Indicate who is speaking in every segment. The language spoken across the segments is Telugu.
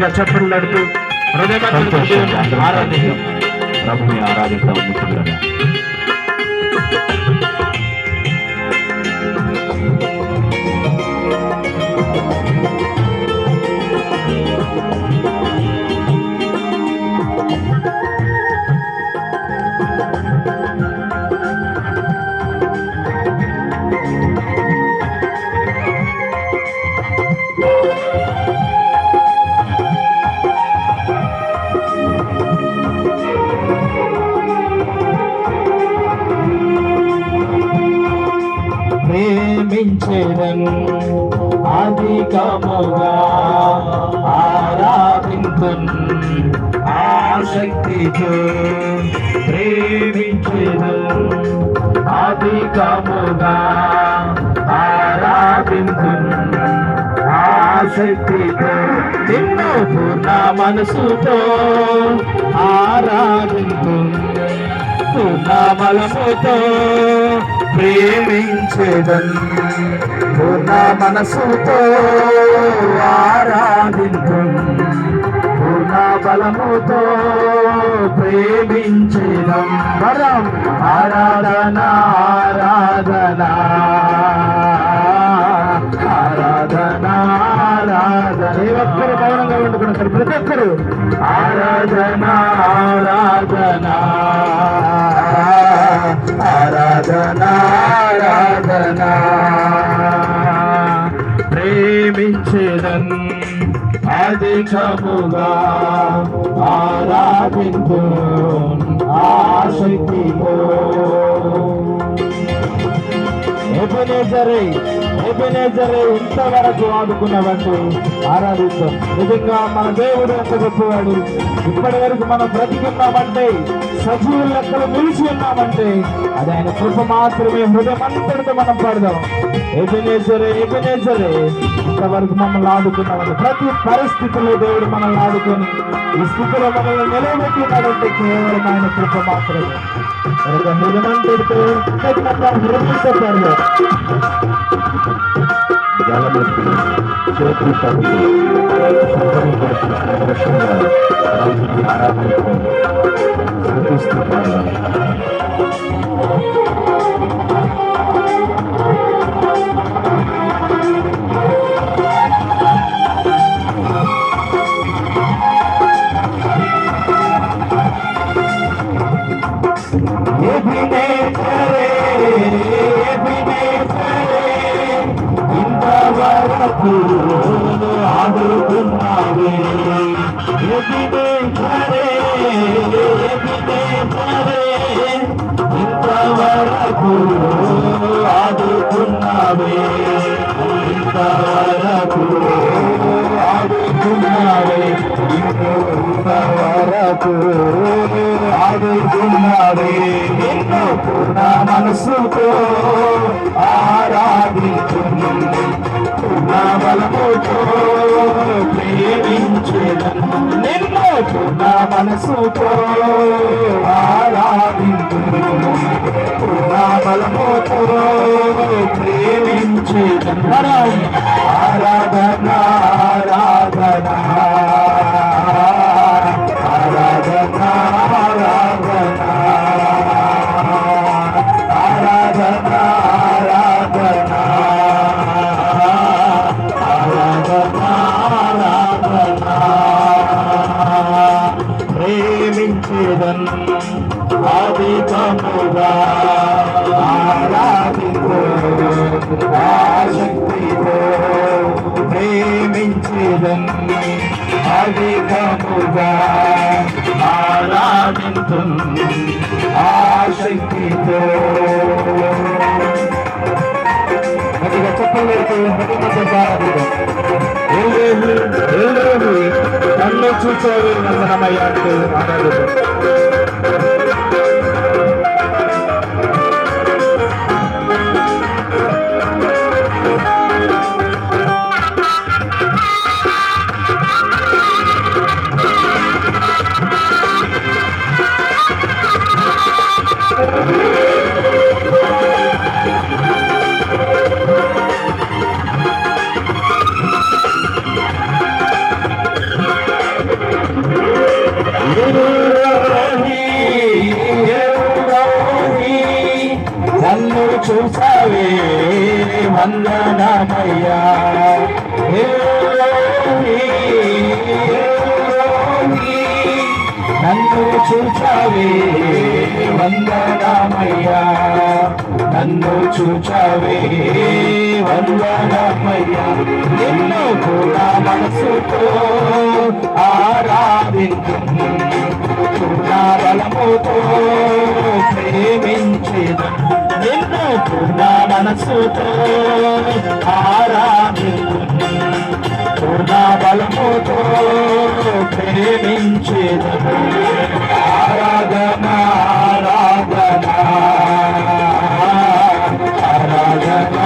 Speaker 1: గట్టిగా చప్పట్లు నడుతూ ఆరాధిద్దాం, ప్రభుని ఆరాధిద్దాం మిత్రులారా. ప్రేమించెదను అధికముగా ఆరాధింతును ఆసక్తితో, ప్రేమించెదను అధికముగా ఆరాధింతును ఆసక్తితో, నిన్ను పూర్ణ మనసుతో ఆరాధింతును పూర్ణ బలముతో ప్రేమించెదను పూర్ణ మనసుతో ఆరాధింతును పూర్ణ బలముతో ప్రేమించెదను. వరం ఆరాధన ఆరాధన ఆరాధన ఆరాధన. ఏ ఒక్కరు మౌనంగా వండుకున్నారు? ప్రతి ఒక్కరు ఆరాధన ఆరాధన ఆరాధన ఆరాధన. ప్రేమించెదను అధికముగా ఆరాధింతును ఆసక్తితో. ఎబెనేజరే ఇంతవరకు ఆదుకున్నవంటే ఆరాధిస్తాం. నిజంగా మన దేవుడు ఎంత గొప్పవాడు. ఇప్పటి వరకు మనం బ్రతికున్నామంటే, సజీవుల లెక్కలు నిలిచి ఉన్నామంటే అది ఆయన కృప మాత్రమే. హృదయం అంతటితో మనం పడదాం. ఎబెనేజరే ఇంతవరకు మమ్మల్ని ఆదుకున్నామంటే, ప్రతి పరిస్థితుల్లో దేవుడు మనల్ని ఆదుకొని ఈ స్థితిలో మనల్ని నిలబెట్టినాడంటే కేవలం ఆయన కృప మాత్రమే. హృదయం అంతటితో హృదయంతో పడదాం. చేతులు తగ్గుతూ ఆదుకున్నావే ఇంతవరకు ఆదుకున్నావే ఇంతవరకు ఆదుకున్నావే ఇంతవరకు ఆదుకున్నావే. నిన్ను పూర్ణ మనసుతో ఆరాధించును పూర్ణ బలముతో ప్రేమించెదను నిన్ను పూర్ణ మనసుతో ఆరాధించును పూర్ణ బలముతో ప్రేమించెదను. ఆరాధన ఆరాధన ఆరాధన ఆరాధన ఆరాధన ఆరాధన ఆరాధన. ప్రేమించెదను అధికముగా ఆరాధింతును ఆసక్తితో, ప్రేమించెదను అధికముగా ఆరాధింతును ఆసక్తితో. గట్టిగా చెప్పలేదు నన్ను చూసావు వందనమయ్య అంటూ ఆరాధిద్దాం. నన్ను చూచావే వందనమయ్యా, నన్ను చూచావే వందనమయ్యా. నిన్ను కూడా మనసుతో ఆరాధించు, పూర్ణ బలముతో ప్రేమించేదను. నిన్ను పూర్ణ మనసుతో ఆరాధించు, పూర్ణ బలముతో ప్రేమించేదను. ఆరాధన ఆరాధన ఆరాధన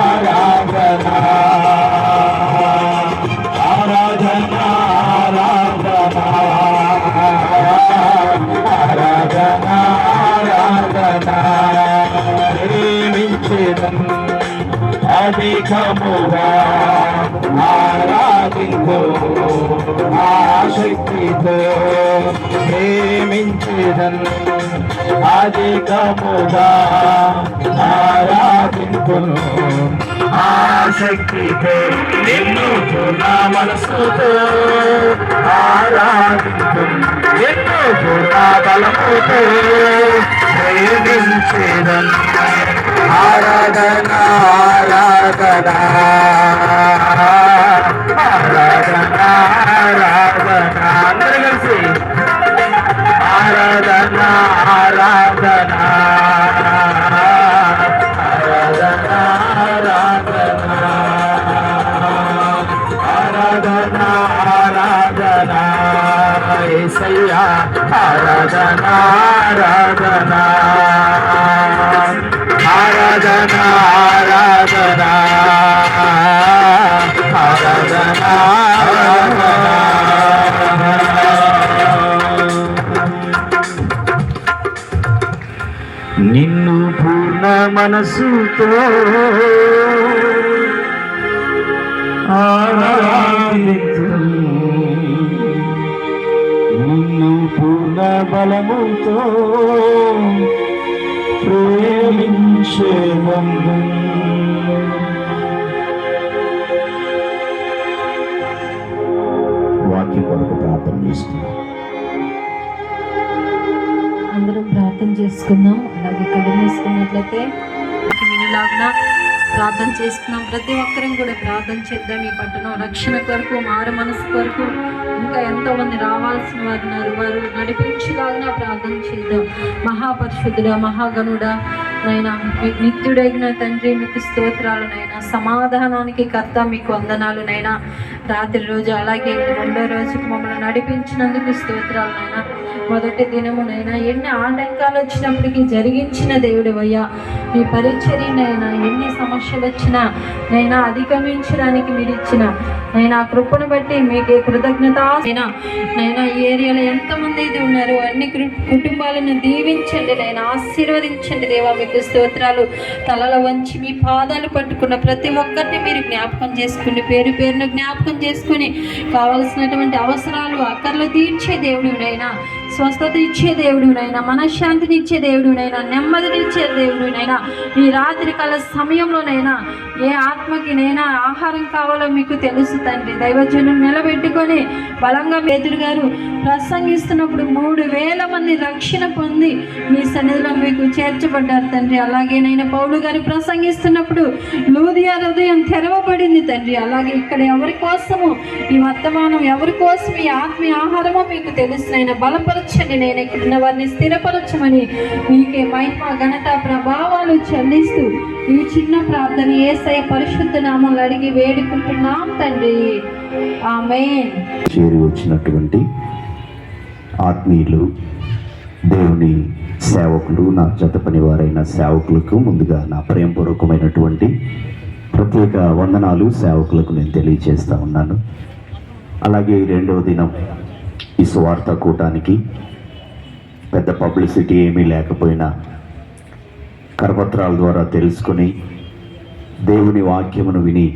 Speaker 1: ఆరాధన ఆరాధన ఆరాధన ఆరాధన ప్రేమించేదను. అధికముగా ఆరాధించు, ఆసక్తితో ప్రేమించేదను. అధికముగా ఆరాధించును, ఆసక్తితో నిన్ను పూర్ణ మనసుతో ఆరాధించు, నిన్ను పూర్ణ బలముతో ప్రేమించేదను. ఆరాధన ఆరాధన ఆరాధన ఆరాధన అందరూ కలిసి ఆరాధన ఆరాధన ఆరాధన ఆరాధన ఆరాధన యేసయ్యా ఆరాధన ఆరాధన ఆరాధన ఆరాధన ఆరాధన నిన్ను పూర్ణ మనసుతో ఆరాధించు, నిన్ను పూర్ణ బలముతో ప్రేమించేదను. వాక్యం కొరకు ప్రార్థన చేసుకున్నాం.
Speaker 2: అందరం ప్రార్థన చేసుకుందాం. అలాగే కళ్ళు మూసుకున్నట్లయితే వినిలాగా ప్రార్థన చేసుకున్నాం. ప్రతి ఒక్కరం కూడా ప్రార్థన చేద్దాం. ఈ పట్టణం రక్షణ కొరకు, మారు మనసు కొరకు, ఇంకా ఎంతో మంది రావాల్సిన వారు ఉన్నారు, వారు నడిపించేలాగా ప్రార్థన చేద్దాం. మహాపరిశుద్ధుడా, మహాగణుడా, నైనా నిత్యుడైన తండ్రి మీకు స్తోత్రాలు నైనా. సమాధానానికి కర్త మీకు వందనాలు నైనా. రాత్రి రోజు అలాగే రెండో రోజుకు మమ్మల్ని నడిపించినందుకు స్తోత్రాలు నైనా. మొదటి దినమునైనా ఎన్ని ఆటంకాలు వచ్చినప్పటికీ జరిగించిన దేవుడు అయ్యా. మీ పరిచర్యనైనా ఎన్ని సమస్యలు వచ్చినా నైనా అధిగమించడానికి మీరు ఇచ్చిన నైనా కృపను బట్టి మీకే కృతజ్ఞత. నైనా ఈ ఏరియాలో ఎంతమంది ఇది ఉన్నారు అన్ని కుటుంబాలను దీవించండి నైనా, ఆశీర్వదించండి దేవా. మీకు స్తోత్రాలు. తలల వంచి మీ పాదాలు పట్టుకున్న ప్రతి ఒక్కరిని మీరు జ్ఞాపకం చేసుకుని, పేరు పేరును జ్ఞాపకం చేసుకుని, కావలసినటువంటి అవసరాలు అక్కర్లు తీర్చే దేవుడునైనా, స్వస్థత ఇచ్చే దేవుడునైనా, మనశ్శాంతిని ఇచ్చే దేవుడునైనా, నెమ్మదినిచ్చే దేవుడునైనా, ఈ రాత్రి కాల సమయంలోనైనా ఏ ఆత్మకినైనా ఆహారం కావాలో మీకు తెలుసు తండ్రి. దైవజనం నిలబెట్టుకొని బలంగా పేతురు గారు ప్రసంగిస్తున్నప్పుడు 3,000 మంది రక్షణ పొంది మీ సన్నిధిలో మీకు చేర్చబడ్డారు తండ్రి. అలాగేనైనా పౌలు గారు ప్రసంగిస్తున్నప్పుడు లూదియా హృదయం తెరవబడింది తండ్రి. అలాగే ఇక్కడ ఎవరి కోసము ఈ వర్తమానం, ఎవరి కోసం ఈ ఆత్మీయ ఆహారమో మీకు తెలుసునైనా. బలపరచండి నేను, ఇక్కడ వారిని స్థిరపరచమని మీకే మహిమ ఘనత ప్రభావాలు చెల్లిస్తూ ఈ చిన్న ప్రార్థన యేసయ్య పరిశుద్ధ నామములో అడిగి వేడుకుంటున్నాం తండ్రి, ఆమేన్.
Speaker 3: చేరి వచ్చినటువంటి ఆత్మీయులు, దేవుని సేవకులు, నా జత పని వారైన సేవకులకు ముందుగా నా ప్రేమపూర్వకమైనటువంటి ప్రత్యేక వందనాలు సేవకులకు నేను తెలియజేస్తూ ఉన్నాను. అలాగే రెండవ దినం ఈ సువార్త కూటానికి పెద్ద పబ్లిసిటీ ఏమీ లేకపోయినా కరపత్రాల ద్వారా తెలుసుకొని దేవుని వాక్యమును విని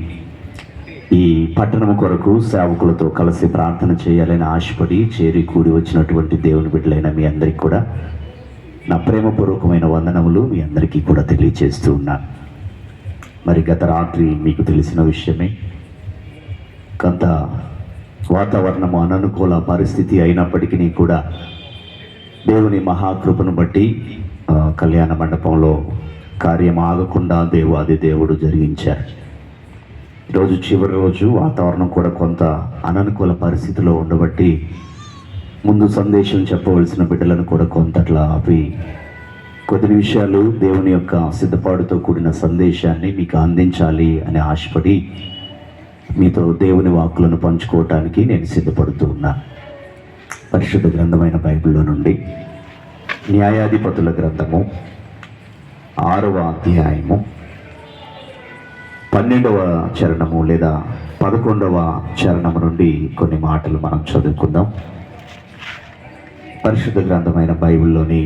Speaker 3: ఈ పట్టణం కొరకు సేవకులతో కలిసి ప్రార్థన చేయాలని ఆశపడి చేరి కూడి వచ్చినటువంటి దేవుని బిడ్డలైన మీ అందరికీ కూడా నా ప్రేమపూర్వకమైన వందనములు మీ అందరికీ కూడా తెలియజేస్తూ ఉన్నాను. మరి గత రాత్రి మీకు తెలిసిన విషయమే, కొంత వాతావరణము అననుకూల పరిస్థితి అయినప్పటికీ కూడా దేవుని మహాకృపను బట్టి కళ్యాణ మండపంలో కార్యం ఆగకుండా దేవుడు జరిగించారు. ఈరోజు చివరి రోజు వాతావరణం కూడా కొంత అననుకూల పరిస్థితిలో ఉండబట్టి ముందు సందేశం చెప్పవలసిన బిడ్డలను కూడా కొంతట్లా ఆపి కొద్ది నిమిషాలు దేవుని యొక్క సిద్ధపాటుతో కూడిన సందేశాన్ని మీకు అందించాలి అని ఆశపడి మీతో దేవుని వాక్కులను పంచుకోవటానికి నేను సిద్ధపడుతూ ఉన్నా. పరిశుద్ధ గ్రంథమైన బైబిల్లో నుండి న్యాయాధిపతుల గ్రంథము 6వ అధ్యాయము 12వ చరణము లేదా 11వ చరణము నుండి కొన్ని మాటలు మనం చదువుకుందాం. పరిశుద్ధ గ్రంథమైన బైబిల్లోని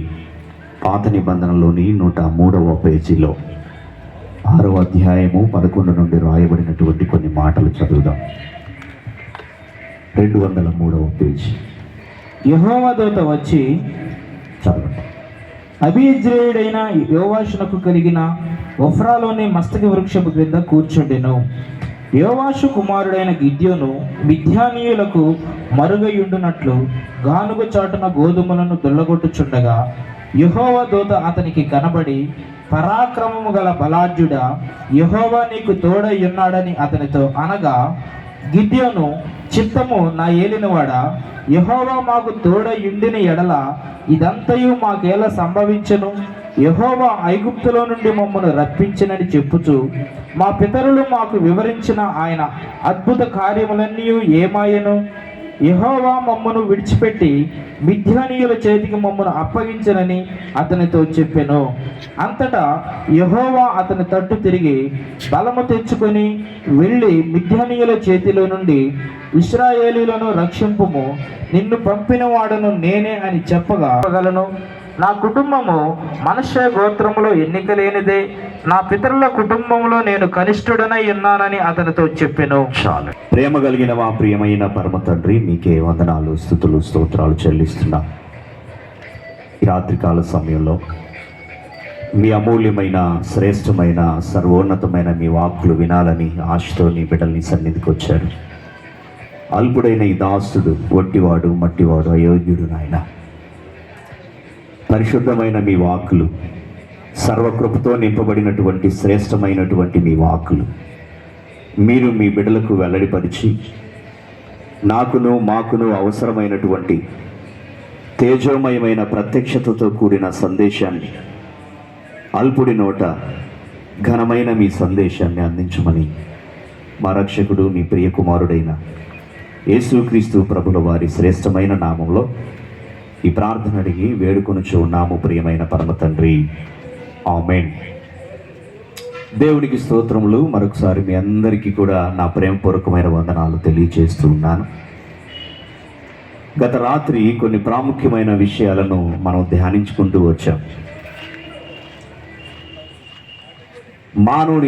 Speaker 3: పాత నిబంధనలోని 103వ పేజీలో 6వ అధ్యాయము 11 నుండి రాయబడినటువంటి కొన్ని మాటలు చదువుదాం. 203వ పేజీ.
Speaker 1: యెహోవా దూత వచ్చి
Speaker 3: చదవండి.
Speaker 1: అబీజ్రేయుడైన యోవాషునకు కలిగిన ఒఫ్రాలోని మస్తకి వృక్షపు క్రింద కూర్చుండెను. యోవాషు కుమారుడైన గిద్యోను మిద్యానీయులకు మరుగయుండునట్లు గానుగ చాటున గోధుమలను దుల్లగొట్టుచుండగా యెహోవా దూత అతనికి కనబడి, పరాక్రమము గల బలాఢ్యుడా, యెహోవా నీకు తోడై ఉన్నాడని అతనితో అనగా, గిద్యోను, చిత్తము నా ఏలినవాడా, యెహోవా మాకు తోడయుండిన ఎడల ఇదంతయు మాకేలా సంభవించెను? యెహోవా ఐగుప్తులో నుండి మమ్మను రప్పించినని చెప్పుచు మా పితరులు మాకు వివరించిన ఆయన అద్భుత కార్యములన్నీ ఏమాయెను? యెహోవా మమ్మను విడిచిపెట్టి మిద్యానీయుల చేతికి మమ్మను అప్పగించనని అతనితో చెప్పెను. అంతటా యెహోవా అతని తట్టు తిరిగి, బలము తెచ్చుకొని వెళ్ళి మిద్యానీయుల చేతిలో నుండి ఇశ్రాయేలీయులను రక్షింపుము, నిన్ను పంపిన వాడను నేనే అని చెప్పగలను. నా కుటుంబము మనష్షే గోత్రములో ఎన్నిక లేనిదే, నా పితరుల కుటుంబంలో నేను కనిష్ఠుడనై ఉన్నానని అతనితో చెప్పెను.
Speaker 3: చాలు. ప్రేమ కలిగిన మా ప్రియమైన పరమ తండ్రి, మీకే వందనాలు, స్తుతులు, స్తోత్రాలు చెల్లిస్తున్నా. ఈ రాత్రికాల సమయంలో మీ అమూల్యమైన, శ్రేష్టమైన, సర్వోన్నతమైన మీ వాక్కులు వినాలని ఆశతో నీ బిడ్డల్ని సన్నిధికి వచ్చారు. అల్పుడైన ఈ దాసుడు ఒట్టివాడు, మట్టివాడు, అయోగ్యుడు నాయన. పరిశుద్ధమైన మీ వాక్కులు, సర్వకృపతో నింపబడినటువంటి శ్రేష్టమైనటువంటి మీ వాక్కులు మీరు మీ బిడ్డలకు వెల్లడిపరిచి నాకును మాకును అవసరమైనటువంటి తేజోమయమైన ప్రత్యక్షతతో కూడిన సందేశాన్ని అల్పుడి నోట ఘనమైన మీ సందేశాన్ని అందించమని మా రక్షకుడు మీ ప్రియ కుమారుడైన యేసుక్రీస్తు ప్రభుల వారి శ్రేష్టమైన నామంలో ఈ ప్రార్థన అడిగి వేడుకొనుచు ఉన్నాము ప్రియమైన పరమ తండ్రి, ఆమేన్. దేవునికి స్తోత్రములు. మరొకసారి మీ అందరికీ కూడా నా ప్రేమపూర్వకమైన వందనాలు తెలియజేస్తూ ఉన్నాను. గత రాత్రి కొన్ని ప్రాముఖ్యమైన విషయాలను మనం ధ్యానించుకుంటూ వచ్చాం. మానవుడి